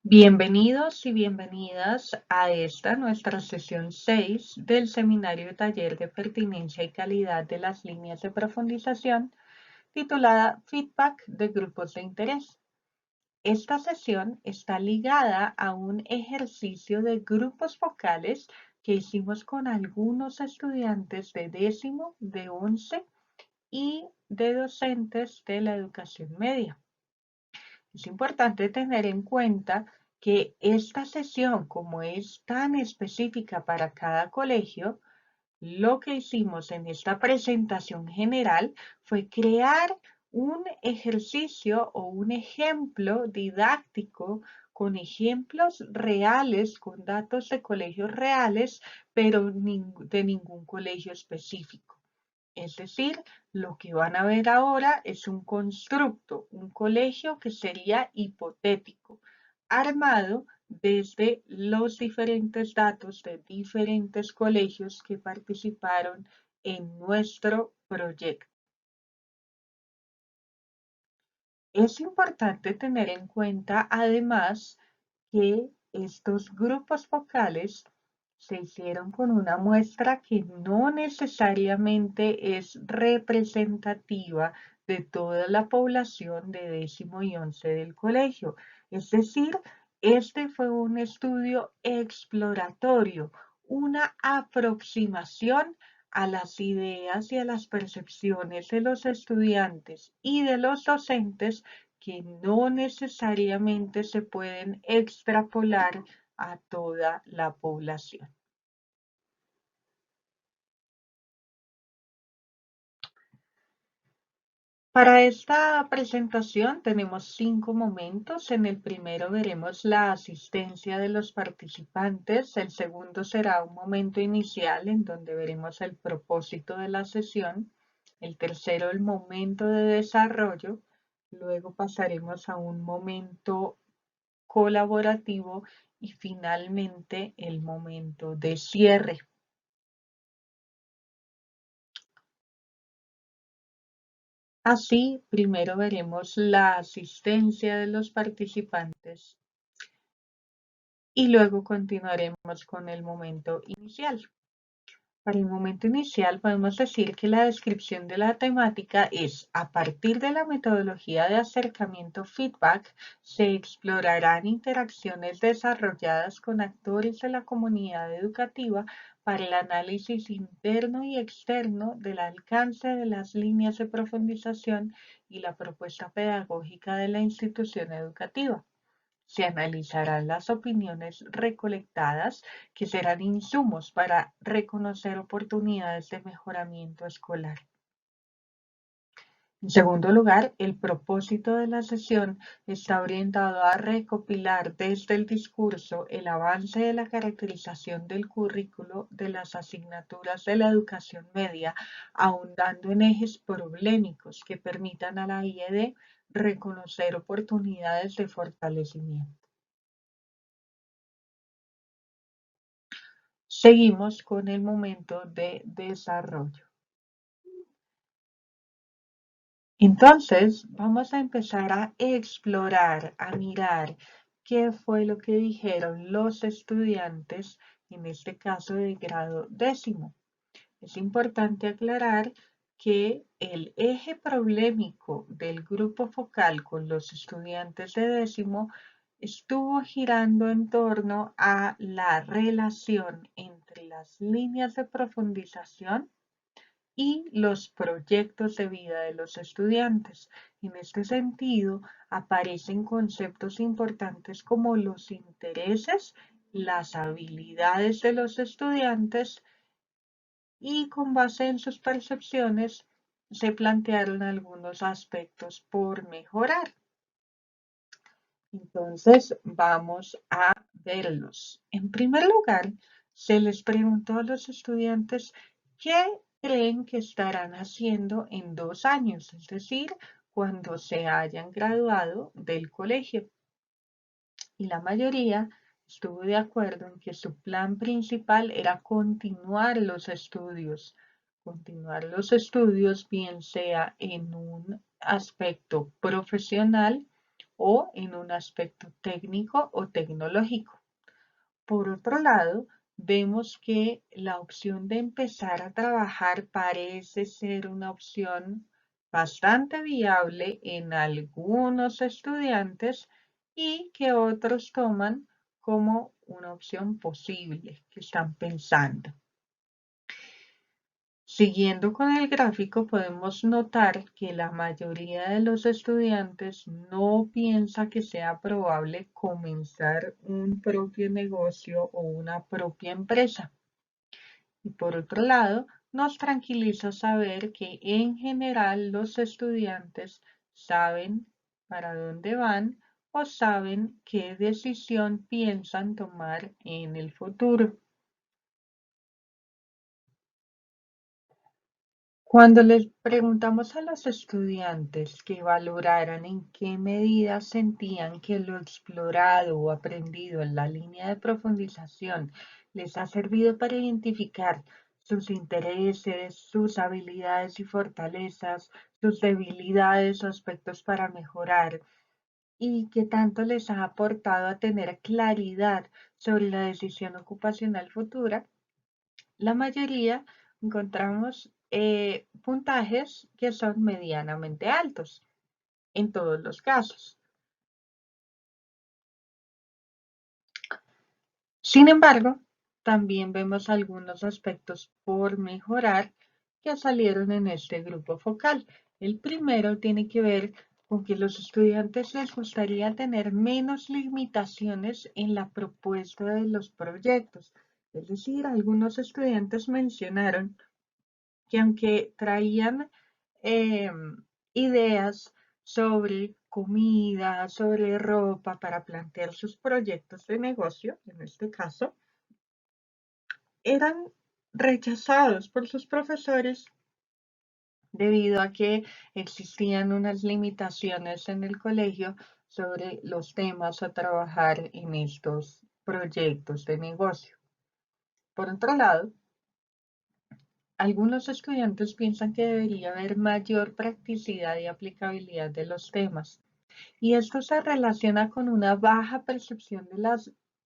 Bienvenidos y bienvenidas a esta nuestra sesión 6 del seminario taller de pertinencia y calidad de las líneas de profundización titulada Feedback de grupos de interés. Esta sesión está ligada a un ejercicio de grupos focales que hicimos con algunos estudiantes de décimo, de 11 y de docentes de la educación media. Es importante tener en cuenta que esta sesión, como es tan específica para cada colegio, lo que hicimos en esta presentación general fue crear un ejercicio o un ejemplo didáctico con ejemplos reales, con datos de colegios reales, pero de ningún colegio específico. Es decir, lo que van a ver ahora es un constructo, un colegio que sería hipotético, armado desde los diferentes datos de diferentes colegios que participaron en nuestro proyecto. Es importante tener en cuenta además que estos grupos focales se hicieron con una muestra que no necesariamente es representativa de toda la población de décimo y 11 del colegio. Es decir, este fue un estudio exploratorio, una aproximación a las ideas y a las percepciones de los estudiantes y de los docentes que no necesariamente se pueden extrapolar a toda la población. Para esta presentación tenemos 5 momentos. En el primero veremos la asistencia de los participantes. El segundo será un momento inicial en donde veremos el propósito de la sesión. El tercero, el momento de desarrollo. Luego pasaremos a un momento colaborativo y finalmente el momento de cierre. Así, primero veremos la asistencia de los participantes y luego continuaremos con el momento inicial. Para el momento inicial podemos decir que la descripción de la temática es: a partir de la metodología de acercamiento feedback, se explorarán interacciones desarrolladas con actores de la comunidad educativa para el análisis interno y externo del alcance de las líneas de profundización y la propuesta pedagógica de la institución educativa. Se analizarán las opiniones recolectadas, que serán insumos para reconocer oportunidades de mejoramiento escolar. En segundo lugar, el propósito de la sesión está orientado a recopilar desde el discurso el avance de la caracterización del currículo de las asignaturas de la educación media, ahondando en ejes problemáticos que permitan a la IED reconocer oportunidades de fortalecimiento. Seguimos con el momento de desarrollo. Entonces, vamos a empezar a explorar, a mirar qué fue lo que dijeron los estudiantes, en este caso de grado décimo. Es importante aclarar que el eje problemático del grupo focal con los estudiantes de décimo estuvo girando en torno a la relación entre las líneas de profundización y los proyectos de vida de los estudiantes. En este sentido, aparecen conceptos importantes como los intereses, las habilidades de los estudiantes, y con base en sus percepciones se plantearon algunos aspectos por mejorar. Entonces, vamos a verlos. En primer lugar, se les preguntó a los estudiantes qué creen que estarán haciendo en 2 años, es decir, cuando se hayan graduado del colegio. Y la mayoría estuvo de acuerdo en que su plan principal era continuar los estudios. Continuar los estudios, bien sea en un aspecto profesional o en un aspecto técnico o tecnológico. Por otro lado, vemos que la opción de empezar a trabajar parece ser una opción bastante viable en algunos estudiantes y que otros toman como una opción posible que están pensando. Siguiendo con el gráfico, podemos notar que la mayoría de los estudiantes no piensa que sea probable comenzar un propio negocio o una propia empresa. Y por otro lado, nos tranquiliza saber que en general los estudiantes saben para dónde van o saben qué decisión piensan tomar en el futuro. Cuando les preguntamos a los estudiantes que valoraran en qué medida sentían que lo explorado o aprendido en la línea de profundización les ha servido para identificar sus intereses, sus habilidades y fortalezas, sus debilidades o aspectos para mejorar, y qué tanto les ha aportado a tener claridad sobre la decisión ocupacional futura, la mayoría encontramos puntajes que son medianamente altos en todos los casos. Sin embargo, también vemos algunos aspectos por mejorar que salieron en este grupo focal. El primero tiene que ver con que los estudiantes les gustaría tener menos limitaciones en la propuesta de los proyectos. Es decir, algunos estudiantes mencionaron que aunque traían ideas sobre comida, sobre ropa para plantear sus proyectos de negocio, en este caso, eran rechazados por sus profesores debido a que existían unas limitaciones en el colegio sobre los temas a trabajar en estos proyectos de negocio. Por otro lado, algunos estudiantes piensan que debería haber mayor practicidad y aplicabilidad de los temas, y esto se relaciona con una baja percepción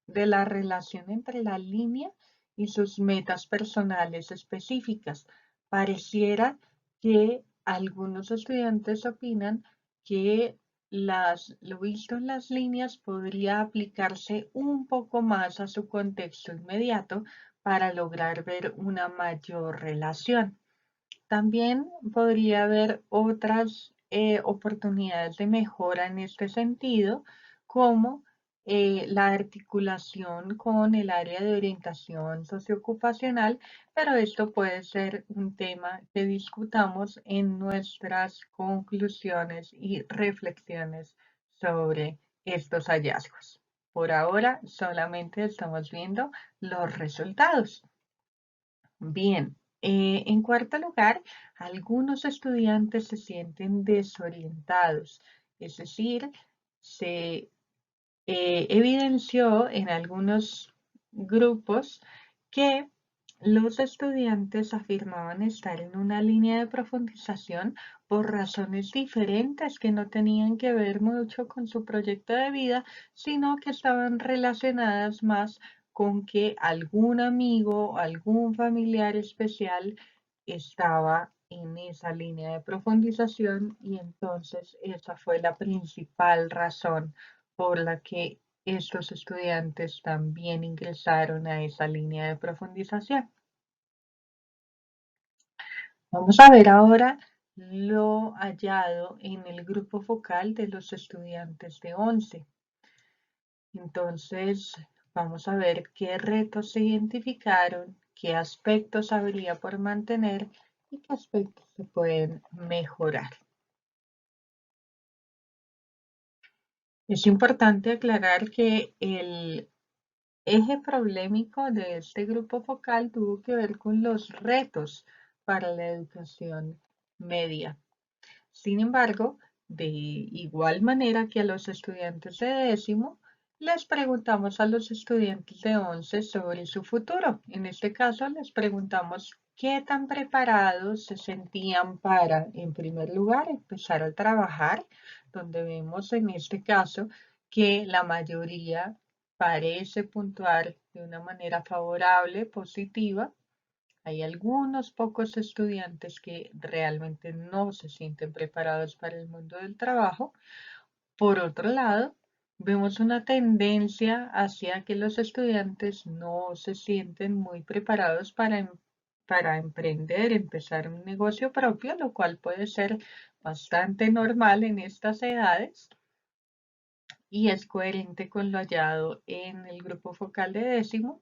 de la relación entre la línea y sus metas personales específicas. Pareciera que algunos estudiantes opinan que lo visto en las líneas podría aplicarse un poco más a su contexto inmediato para lograr ver una mayor relación. También podría haber otras oportunidades de mejora en este sentido, como la articulación con el área de orientación socioocupacional, pero esto puede ser un tema que discutamos en nuestras conclusiones y reflexiones sobre estos hallazgos. Por ahora solamente estamos viendo los resultados. Bien, en cuarto lugar, algunos estudiantes se sienten desorientados, es decir, se evidenció en algunos grupos que los estudiantes afirmaban estar en una línea de profundización por razones diferentes que no tenían que ver mucho con su proyecto de vida, sino que estaban relacionadas más con que algún amigo o algún familiar especial estaba en esa línea de profundización y entonces esa fue la principal razón por la que estos estudiantes también ingresaron a esa línea de profundización. Vamos a ver ahora lo hallado en el grupo focal de los estudiantes de 11. Entonces, vamos a ver qué retos se identificaron, qué aspectos habría por mantener y qué aspectos se pueden mejorar. Es importante aclarar que el eje problemático de este grupo focal tuvo que ver con los retos para la educación media. Sin embargo, de igual manera que a los estudiantes de décimo, les preguntamos a los estudiantes de 11 sobre su futuro. En este caso, les preguntamos qué tan preparados se sentían para, en primer lugar, empezar a trabajar, donde vemos en este caso que la mayoría parece puntuar de una manera favorable, positiva. Hay algunos pocos estudiantes que realmente no se sienten preparados para el mundo del trabajo. Por otro lado, vemos una tendencia hacia que los estudiantes no se sienten muy preparados para emprender, empezar un negocio propio, lo cual puede ser bastante normal en estas edades y es coherente con lo hallado en el grupo focal de décimo.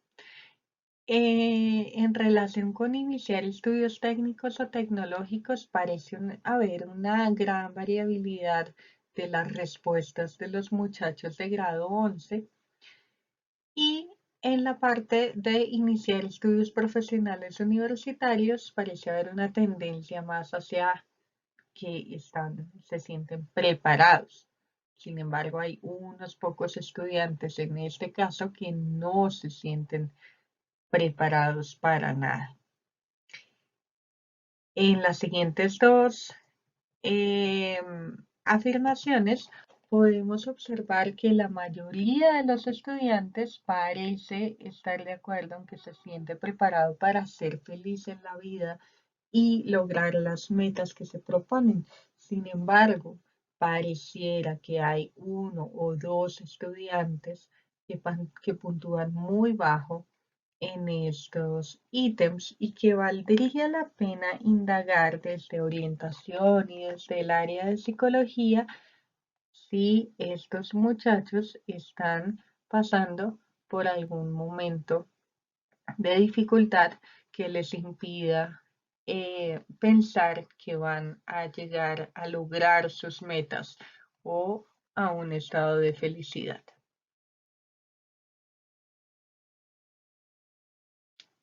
En relación con iniciar estudios técnicos o tecnológicos, parece haber una gran variabilidad de las respuestas de los muchachos de grado 11 y en la parte de iniciar estudios profesionales universitarios parece haber una tendencia más hacia que se sienten preparados. Sin embargo, hay unos pocos estudiantes en este caso que no se sienten preparados para nada. En las siguientes dos afirmaciones podemos observar que la mayoría de los estudiantes parece estar de acuerdo en que se siente preparado para ser feliz en la vida y lograr las metas que se proponen. Sin embargo, pareciera que hay uno o dos estudiantes que puntúan muy bajo en estos ítems y que valdría la pena indagar desde orientación y desde el área de psicología si estos muchachos están pasando por algún momento de dificultad que les impida pensar que van a llegar a lograr sus metas o a un estado de felicidad.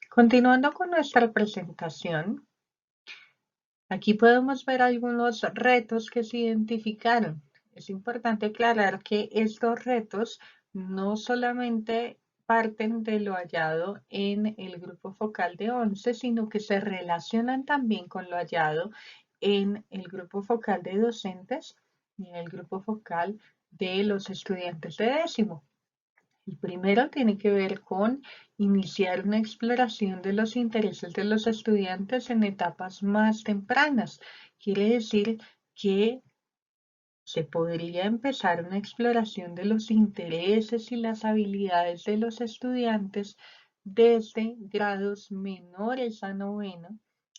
Continuando con nuestra presentación, aquí podemos ver algunos retos que se identificaron. Es importante aclarar que estos retos no solamente parten de lo hallado en el grupo focal de 11, sino que se relacionan también con lo hallado en el grupo focal de docentes y en el grupo focal de los estudiantes de décimo. El primero tiene que ver con iniciar una exploración de los intereses de los estudiantes en etapas más tempranas. Quiere decir que se podría empezar una exploración de los intereses y las habilidades de los estudiantes desde grados menores a noveno,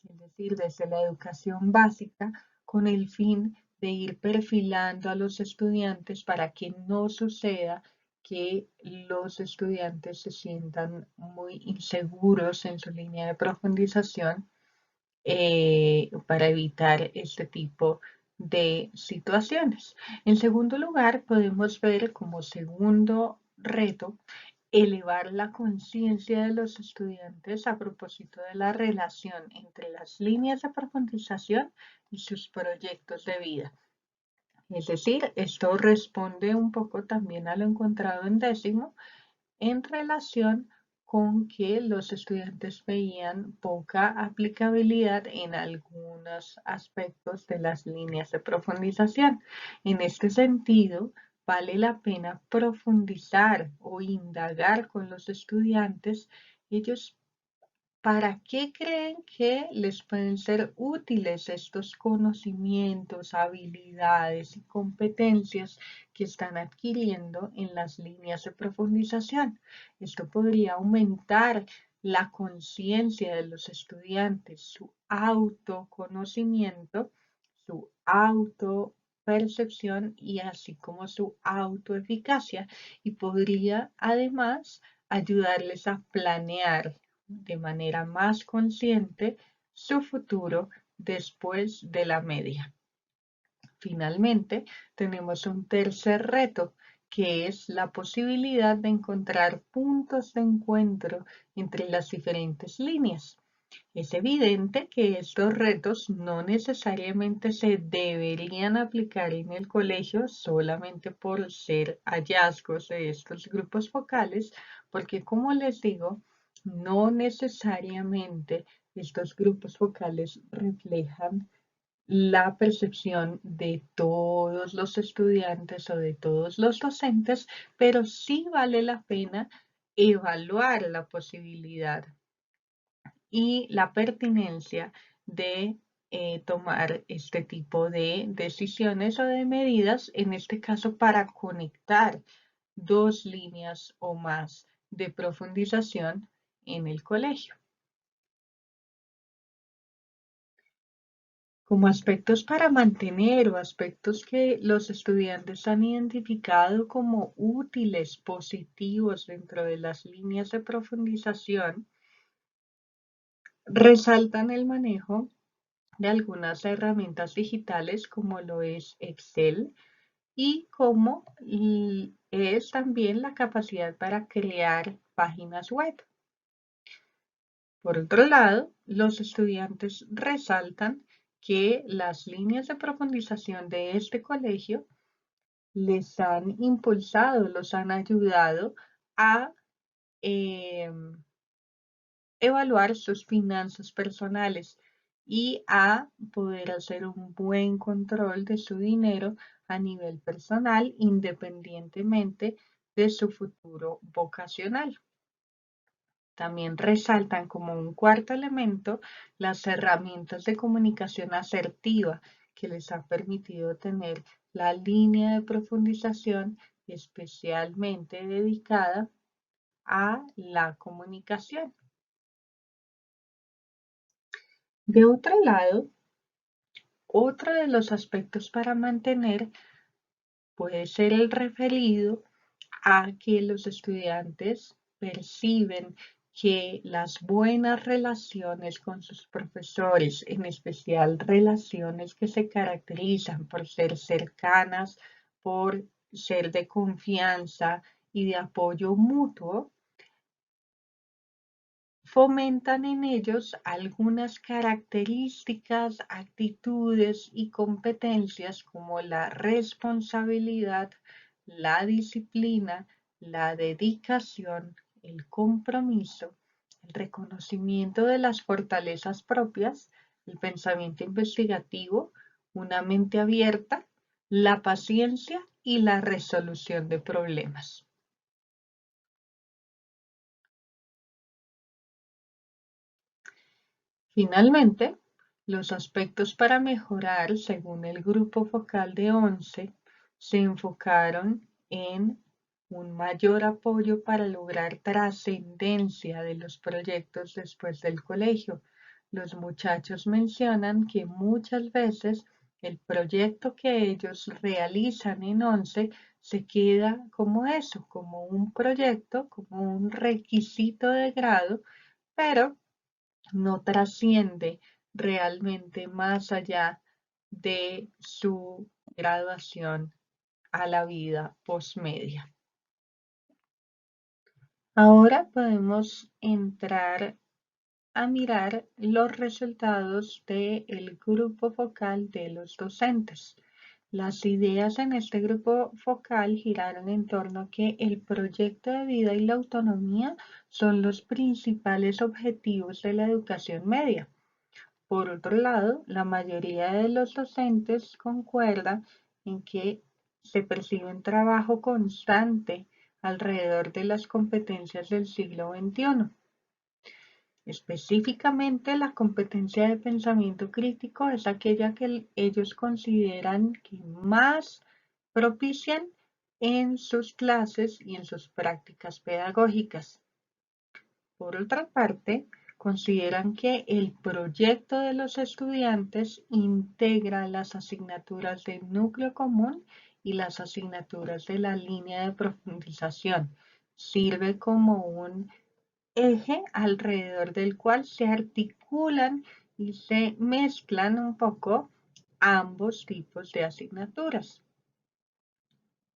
es decir, desde la educación básica, con el fin de ir perfilando a los estudiantes para que no suceda que los estudiantes se sientan muy inseguros en su línea de profundización para evitar este tipo de situaciones. En segundo lugar, podemos ver como segundo reto elevar la conciencia de los estudiantes a propósito de la relación entre las líneas de profundización y sus proyectos de vida. Es decir, esto responde un poco también a lo encontrado en décimo en relación con que los estudiantes veían poca aplicabilidad en algunos aspectos de las líneas de profundización. En este sentido, vale la pena profundizar o indagar con los estudiantes ellos ¿para qué creen que les pueden ser útiles estos conocimientos, habilidades y competencias que están adquiriendo en las líneas de profundización? Esto podría aumentar la conciencia de los estudiantes, su autoconocimiento, su autopercepción y así como su autoeficacia y podría además ayudarles a planear de manera más consciente su futuro después de la media. Finalmente, tenemos un tercer reto, que es la posibilidad de encontrar puntos de encuentro entre las diferentes líneas. Es evidente que estos retos no necesariamente se deberían aplicar en el colegio solamente por ser hallazgos de estos grupos focales, porque como les digo, no necesariamente Estos grupos focales reflejan la percepción de todos los estudiantes o de todos los docentes, pero sí vale la pena evaluar la posibilidad y la pertinencia de tomar este tipo de decisiones o de medidas, en este caso para conectar dos líneas o más de profundización en el colegio. Como aspectos para mantener o aspectos que los estudiantes han identificado como útiles, positivos dentro de las líneas de profundización, resaltan el manejo de algunas herramientas digitales como lo es Excel y como es también la capacidad para crear páginas web. Por otro lado, los estudiantes resaltan que las líneas de profundización de este colegio les han impulsado, los han ayudado a evaluar sus finanzas personales y a poder hacer un buen control de su dinero a nivel personal, independientemente de su futuro vocacional. También resaltan como un cuarto elemento las herramientas de comunicación asertiva que les ha permitido tener la línea de profundización especialmente dedicada a la comunicación. De otro lado, otro de los aspectos para mantener puede ser el referido a que los estudiantes perciben que las buenas relaciones con sus profesores, en especial relaciones que se caracterizan por ser cercanas, por ser de confianza y de apoyo mutuo, fomentan en ellos algunas características, actitudes y competencias como la responsabilidad, la disciplina, la dedicación, el compromiso, el reconocimiento de las fortalezas propias, el pensamiento investigativo, una mente abierta, la paciencia y la resolución de problemas. Finalmente, los aspectos para mejorar, según el grupo focal de 11, se enfocaron en un mayor apoyo para lograr trascendencia de los proyectos después del colegio. Los muchachos mencionan que muchas veces el proyecto que ellos realizan en 11 se queda como eso, como un proyecto, como un requisito de grado, pero no trasciende realmente más allá de su graduación a la vida postmedia. Ahora podemos entrar a mirar los resultados del grupo focal de los docentes. Las ideas en este grupo focal giraron en torno a que el proyecto de vida y la autonomía son los principales objetivos de la educación media. Por otro lado, la mayoría de los docentes concuerda en que se percibe un trabajo constante alrededor de las competencias del siglo XXI. Específicamente, la competencia de pensamiento crítico es aquella que ellos consideran que más propician en sus clases y en sus prácticas pedagógicas. Por otra parte, consideran que el proyecto de los estudiantes integra las asignaturas del núcleo común y las asignaturas de la línea de profundización. Sirve como un eje alrededor del cual se articulan y se mezclan un poco ambos tipos de asignaturas.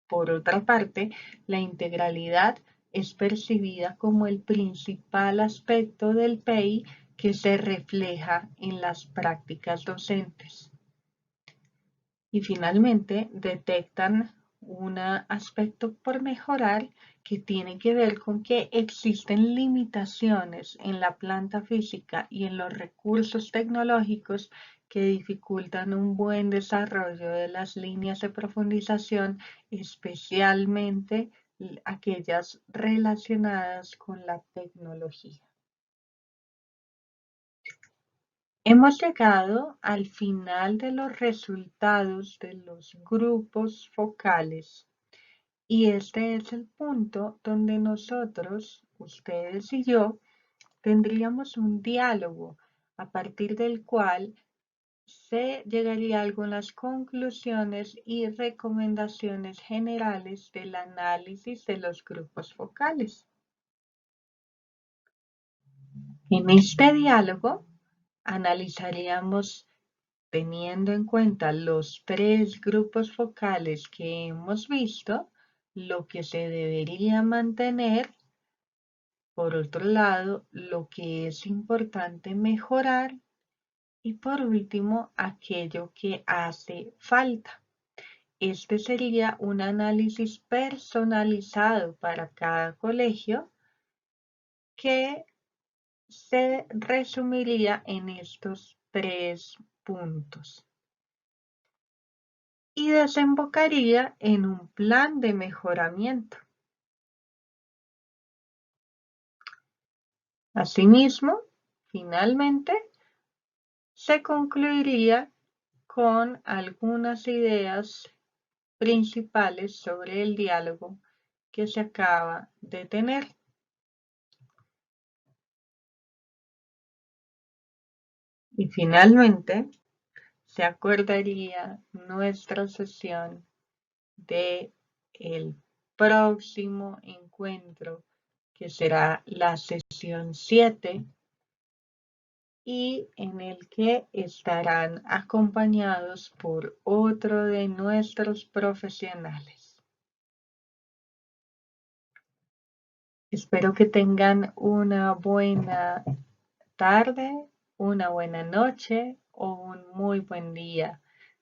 Por otra parte, la integralidad es percibida como el principal aspecto del PEI que se refleja en las prácticas docentes. Y finalmente, detectan un aspecto por mejorar que tiene que ver con que existen limitaciones en la planta física y en los recursos tecnológicos que dificultan un buen desarrollo de las líneas de profundización, especialmente aquellas relacionadas con la tecnología. Hemos llegado al final de los resultados de los grupos focales y este es el punto donde nosotros, ustedes y yo, tendríamos un diálogo a partir del cual se llegaría a algunas conclusiones y recomendaciones generales del análisis de los grupos focales. En este diálogo analizaríamos, teniendo en cuenta los 3 grupos focales que hemos visto, lo que se debería mantener. Por otro lado, lo que es importante mejorar. Y por último, aquello que hace falta. Este sería un análisis personalizado para cada colegio que se resumiría en estos 3 puntos y desembocaría en un plan de mejoramiento. Asimismo, finalmente, se concluiría con algunas ideas principales sobre el diálogo que se acaba de tener. Y finalmente, se acordaría nuestra sesión de el próximo encuentro, que será la sesión 7, y en el que estarán acompañados por otro de nuestros profesionales. Espero que tengan una buena tarde, una buena noche o un muy buen día,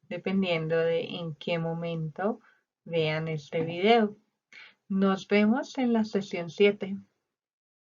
dependiendo de en qué momento vean este video. Nos vemos en la sesión 7.